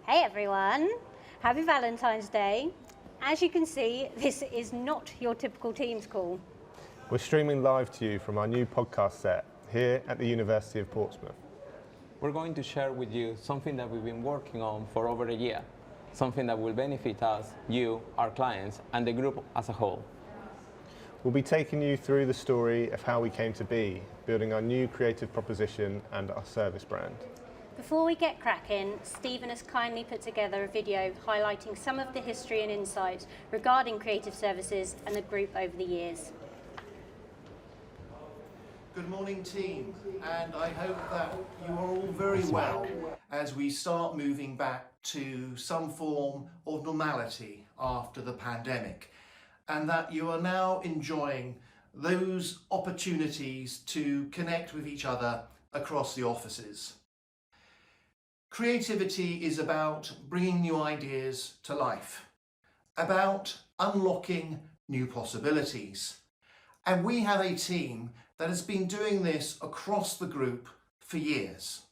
Hey everyone, happy Valentine's Day. As you can see, this is not your typical Teams call. We're streaming live to you from our new podcast set here at the University of Portsmouth. We're going to share with you something that we've been working on for over a year, something that will benefit us, you, our clients, and the group as a whole. We'll be taking you through the story of how we came to be, building our new creative proposition and our service brand. Before we get cracking, Stephen has kindly put together a video highlighting some of the history and insights regarding creative services and the group over the years. Good morning, team, and I hope that you are all very well as we start moving back to some form of normality after the pandemic, and that you are now enjoying those opportunities to connect with each other across the offices. Creativity is about bringing new ideas to life, about unlocking new possibilities, and we have a team that has been doing this across the group for years.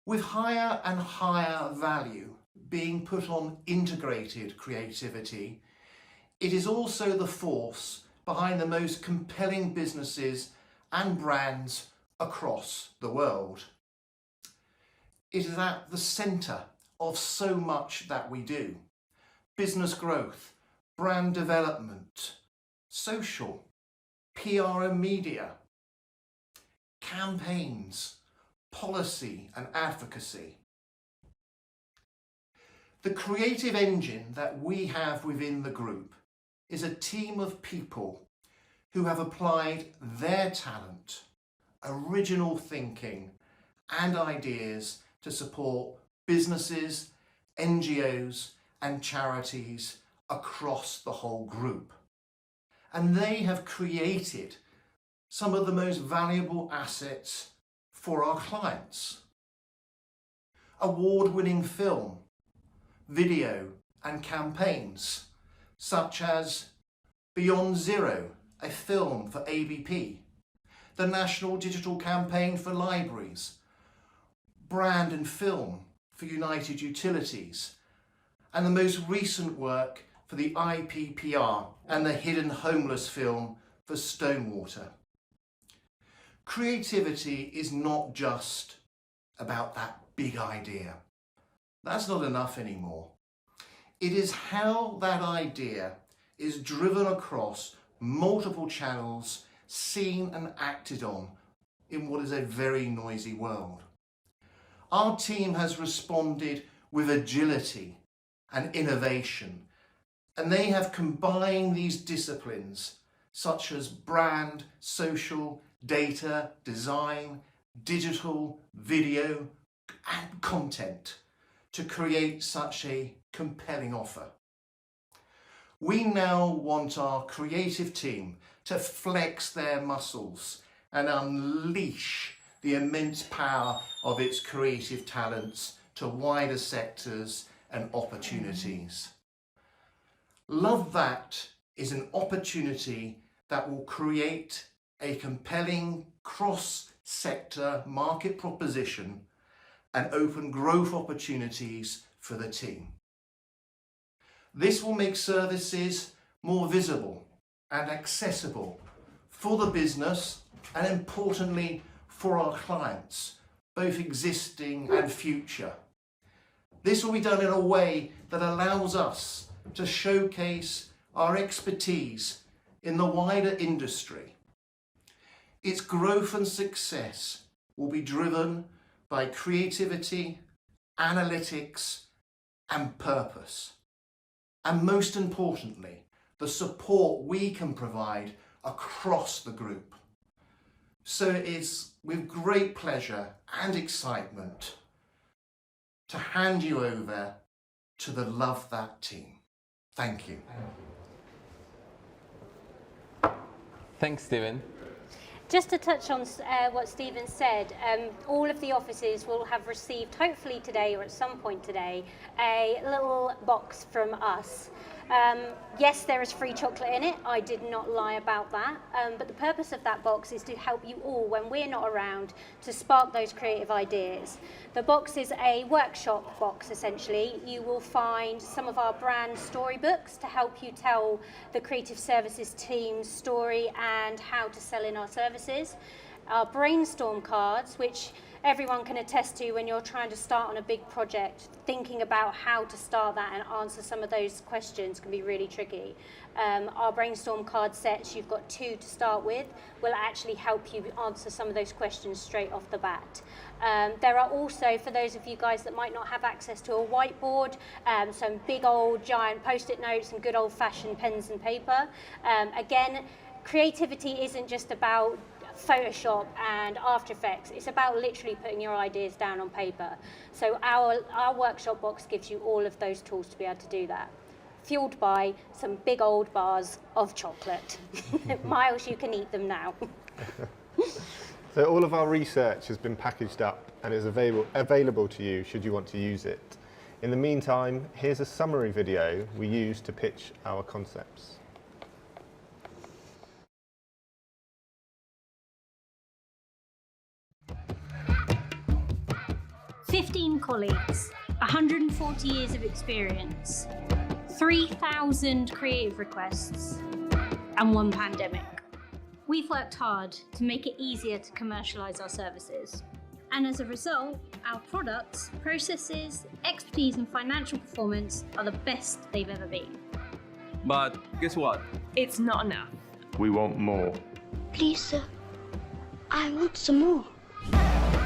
With higher and higher value being put on integrated creativity, it is also the force behind the most compelling businesses and brands across the world. It is at the centre of so much that we do. Business growth, brand development, social, PR and media, campaigns, policy and advocacy. The creative engine that we have within the group is a team of people who have applied their talent, original thinking and ideas to support businesses, NGOs and charities across the whole group. And they have created some of the most valuable assets for our clients. Award-winning film, video and campaigns such as Beyond Zero, a film for ABP, the National Digital Campaign for Libraries, brand and film for United Utilities, and the most recent work for the IPPR and the Hidden Homeless film for Stonewater. Creativity is not just about that big idea. That's not enough anymore. It is how that idea is driven across multiple channels, seen and acted on in what is a very noisy world. Our team has responded with agility and innovation, and they have combined these disciplines such as brand, social, data, design, digital, video and content to create such a compelling offer. We now want our creative team to flex their muscles and unleash the immense power of its creative talents to wider sectors and opportunities. LoveThat is an opportunity that will create a compelling cross-sector market proposition and open growth opportunities for the team. This will make services more visible and accessible for the business and, importantly, for our clients, both existing and future. This will be done in a way that allows us to showcase our expertise in the wider industry. Its growth and success will be driven by creativity, analytics, and purpose. And most importantly, the support we can provide across the group. So it is with great pleasure and excitement to hand you over to the LoveThat team. Thank you. Thanks, Stephen. Just to touch on what Stephen said, all of the offices will have received, hopefully today or at some point today, a little box from us. Yes, there is free chocolate in it. I did not lie about that. But the purpose of that box is to help you all, when we're not around, to spark those creative ideas. The box is a workshop box, essentially. You will find some of our brand storybooks to help you tell the creative services team's story and how to sell in our services. Our brainstorm cards, which everyone can attest to when you're trying to start on a big project. Thinking about how to start that and answer some of those questions can be really tricky. Our brainstorm card sets, you've got 2 to start with, will actually help you answer some of those questions straight off the bat. There are also, for those of you guys that might not have access to a whiteboard, some big old giant post-it notes and good old-fashioned pens and paper. Again, creativity isn't just about Photoshop and After Effects. It's about literally putting your ideas down on paper. So our workshop box gives you all of those tools to be able to do that, fueled by some big old bars of chocolate. Miles, you can eat them now. So all of our research has been packaged up and is available to you should you want to use it. In the meantime, here's a summary video we use to pitch our concepts. 15 colleagues, 140 years of experience, 3,000 creative requests, and 1 pandemic. We've worked hard to make it easier to commercialise our services. And as a result, our products, processes, expertise and financial performance are the best they've ever been. But guess what? It's not enough. We want more. Please, sir, I want some more.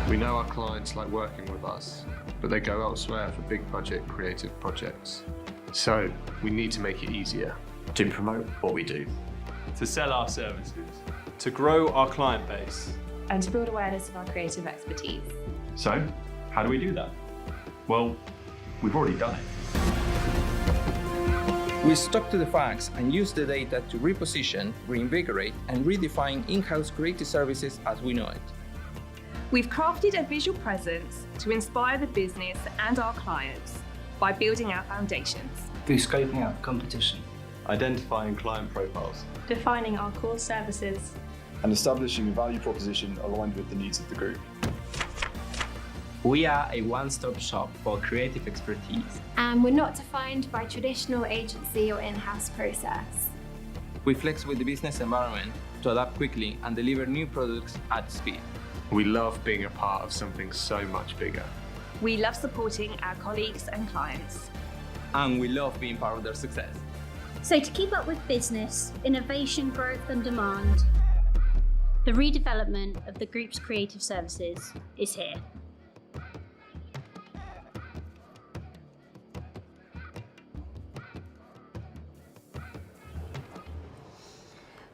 We know our clients like working with us, but they go elsewhere for big budget creative projects. So we need to make it easier. To promote what we do. To sell our services. To grow our client base. And to build awareness of our creative expertise. So, how do we do that? Well, we've already done it. We stuck to the facts and used the data to reposition, reinvigorate, and redefine in-house creative services as we know it. We've crafted a visual presence to inspire the business and our clients by building our foundations. Through scoping out competition. Identifying client profiles. Defining our core services. And establishing a value proposition aligned with the needs of the group. We are a one-stop shop for creative expertise. And we're not defined by traditional agency or in-house process. We flex with the business environment to adapt quickly and deliver new products at speed. We love being a part of something so much bigger. We love supporting our colleagues and clients. And we love being part of their success. So to keep up with business, innovation, growth and demand, the redevelopment of the group's creative services is here.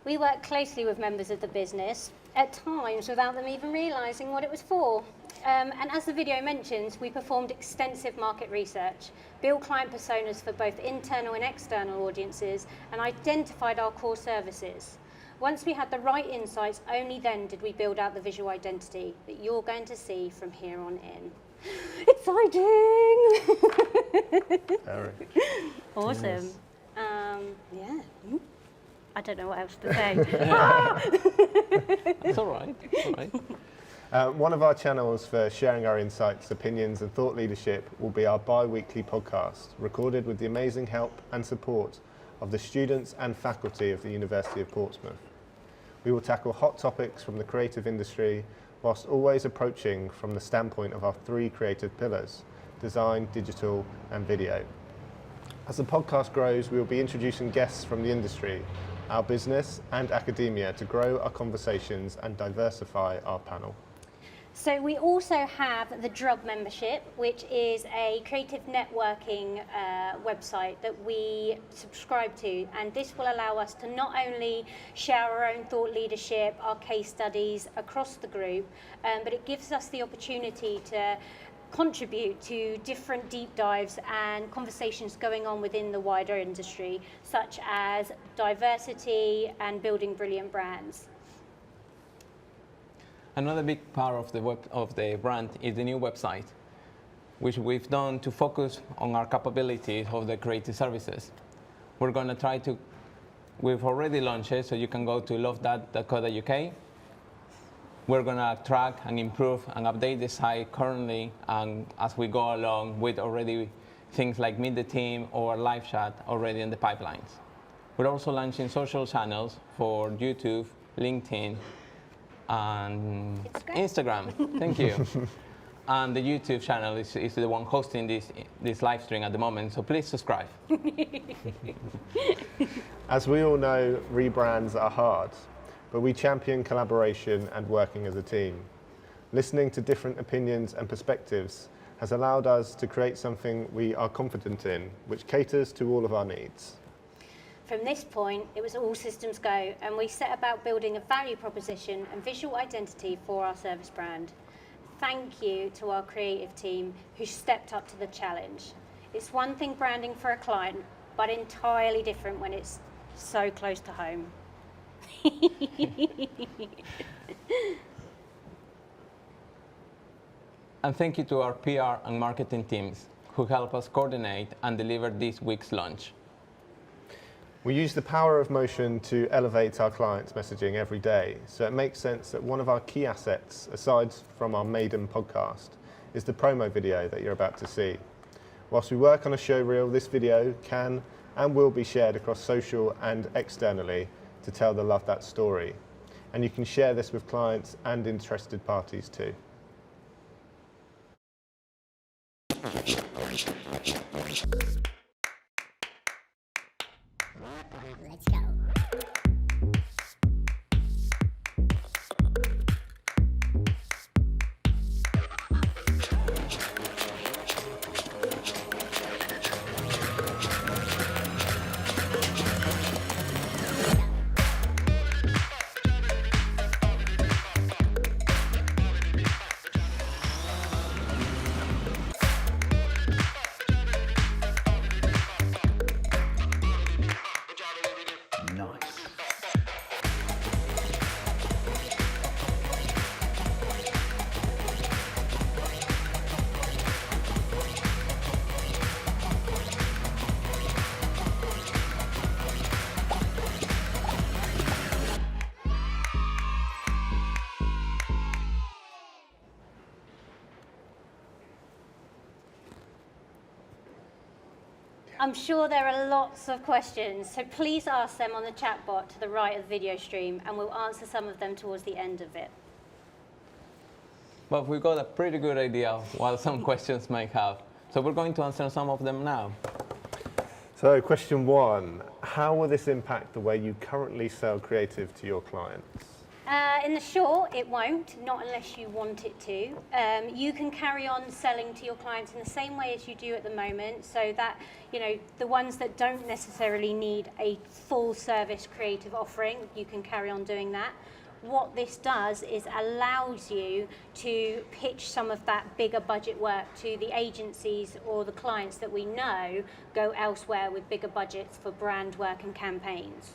We work closely with members of the business, at times without them even realising what it was for. And as the video mentions, we performed extensive market research, built client personas for both internal and external audiences, and identified our core services. Once we had the right insights, only then did we build out the visual identity that you're going to see from here on in. Exciting! Very. Awesome. Yeah. I don't know what else to say. It's all right. It's all right. One of our channels for sharing our insights, opinions and thought leadership will be our bi-weekly podcast, recorded with the amazing help and support of the students and faculty of the University of Portsmouth. We will tackle hot topics from the creative industry, whilst always approaching from the standpoint of our 3 creative pillars: design, digital and video. As the podcast grows, we will be introducing guests from the industry, our business and academia to grow our conversations and diversify our panel. So we also have the Drug membership, which is a creative networking website that we subscribe to, and this will allow us to not only share our own thought leadership, our case studies across the group, but it gives us the opportunity to contribute to different deep dives and conversations going on within the wider industry, such as diversity and building brilliant brands. Another big part of the brand is the new website, which we've done to focus on our capabilities of the creative services. We've already launched it, so you can go to LoveThat.co.uk. We're going to track and improve and update the site currently and as we go along with already things like Meet the Team or live chat already in the pipelines. We're also launching social channels for YouTube, LinkedIn, and Instagram. Thank you. And the YouTube channel is the one hosting this live stream at the moment, so please subscribe. As we all know, rebrands are hard, but we champion collaboration and working as a team. Listening to different opinions and perspectives has allowed us to create something we are confident in, which caters to all of our needs. From this point, it was all systems go, and we set about building a value proposition and visual identity for our service brand. Thank you to our creative team who stepped up to the challenge. It's one thing branding for a client, but entirely different when it's so close to home. And thank you to our PR and marketing teams who help us coordinate and deliver this week's launch. We use the power of motion to elevate our clients' messaging every day, so it makes sense that one of our key assets, aside from our maiden podcast, is the promo video that you're about to see. Whilst we work on a show reel, this video can and will be shared across social and externally to tell the LoveThat story. And you can share this with clients and interested parties too. Let's go. I'm sure there are lots of questions, so please ask them on the chat bot to the right of the video stream, and we'll answer some of them towards the end of it. But we've got a pretty good idea of what some questions might have. So we're going to answer some of them now. So question one, how will this impact the way you currently sell creative to your clients? In the short, it won't, not unless you want it to. You can carry on selling to your clients in the same way as you do at the moment, so that, you know, the ones that don't necessarily need a full service creative offering, you can carry on doing that. What this does is allows you to pitch some of that bigger budget work to the agencies or the clients that we know go elsewhere with bigger budgets for brand work and campaigns.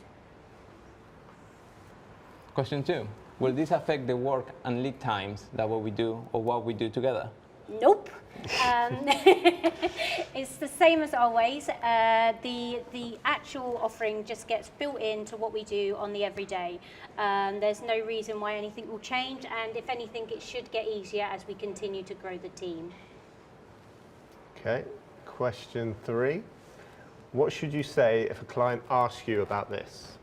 Question two, will this affect the work and lead times that what we do together? Nope. It's the same as always. The actual offering just gets built into what we do on the everyday. There's no reason why anything will change, and if anything, it should get easier as we continue to grow the team. Okay, question three. What should you say if a client asks you about this?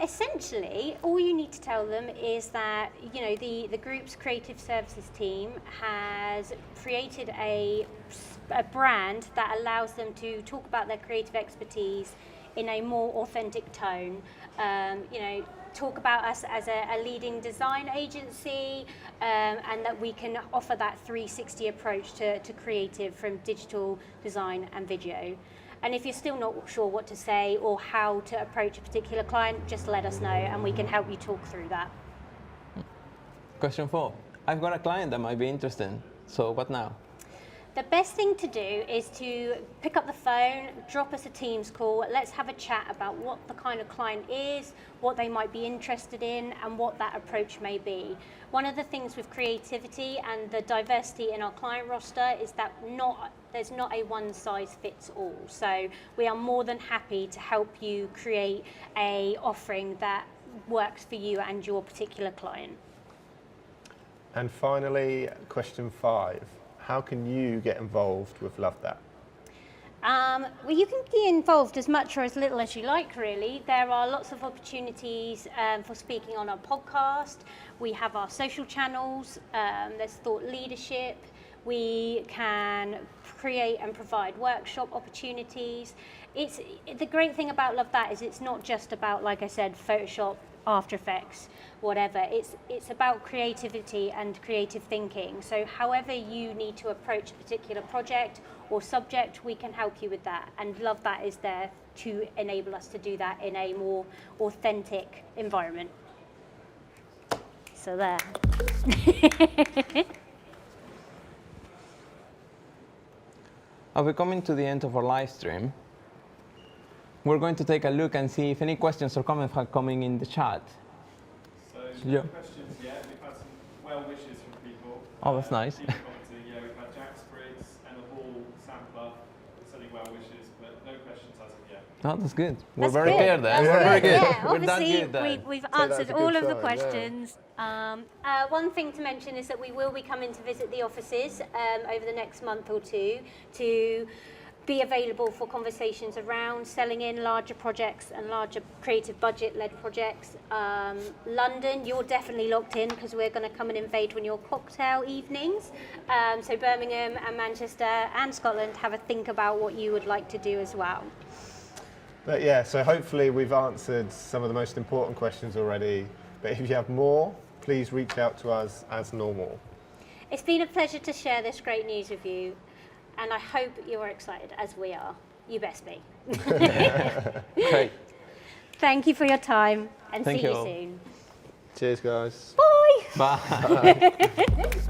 Essentially, all you need to tell them is that, you know, the group's creative services team has created a brand that allows them to talk about their creative expertise in a more authentic tone. You know, talk about us as a leading design agency, and that we can offer that 360 approach to creative from digital design and video. And if you're still not sure what to say or how to approach a particular client, just let us know and we can help you talk through that. Question four. I've got a client that might be interested, so what now? The best thing to do is to pick up the phone, drop us a Teams call, let's have a chat about what the kind of client is, what they might be interested in, and what that approach may be. One of the things with creativity and the diversity in our client roster is that there's not a one size fits all. So we are more than happy to help you create a offering that works for you and your particular client. And finally, question 5. How can you get involved with LoveThat? Well, you can get involved as much or as little as you like, really. There are lots of opportunities for speaking on our podcast. We have our social channels. There's thought leadership. We can create and provide workshop opportunities. The great thing about LoveThat is it's not just about, like I said, Photoshop, After Effects, whatever. It's about creativity and creative thinking. So however you need to approach a particular project or subject, we can help you with that. And LoveThat is there to enable us to do that in a more authentic environment. So there. As we're coming to the end of our live stream, we're going to take a look and see if any questions or comments are coming in the chat. So, yeah. No questions yet. We've had some well wishes from people. Oh, that's nice. People commenting. Yeah, we've had Jack Spriggs, Emma Hall, Sampler, sending well wishes, but no questions as of yet. Oh, that's good. We're That's very good. clear then. That's We're very good. Yeah, We're that obviously good then. we've that answered as a good all of the sign, yeah. questions. One thing to mention is that we will be coming to visit the offices over the next month or two to be available for conversations around selling in larger projects and larger creative budget-led projects. London, you're definitely locked in because we're going to come and invade on your cocktail evenings. So Birmingham and Manchester and Scotland, have a think about what you would like to do as well. But yeah, so hopefully we've answered some of the most important questions already. But if you have more, please reach out to us as normal. It's been a pleasure to share this great news with you. And I hope you're excited, as we are. You best be. Great. Thank you for your time, and Thank see you you. soon. Cheers, guys. Bye. Bye.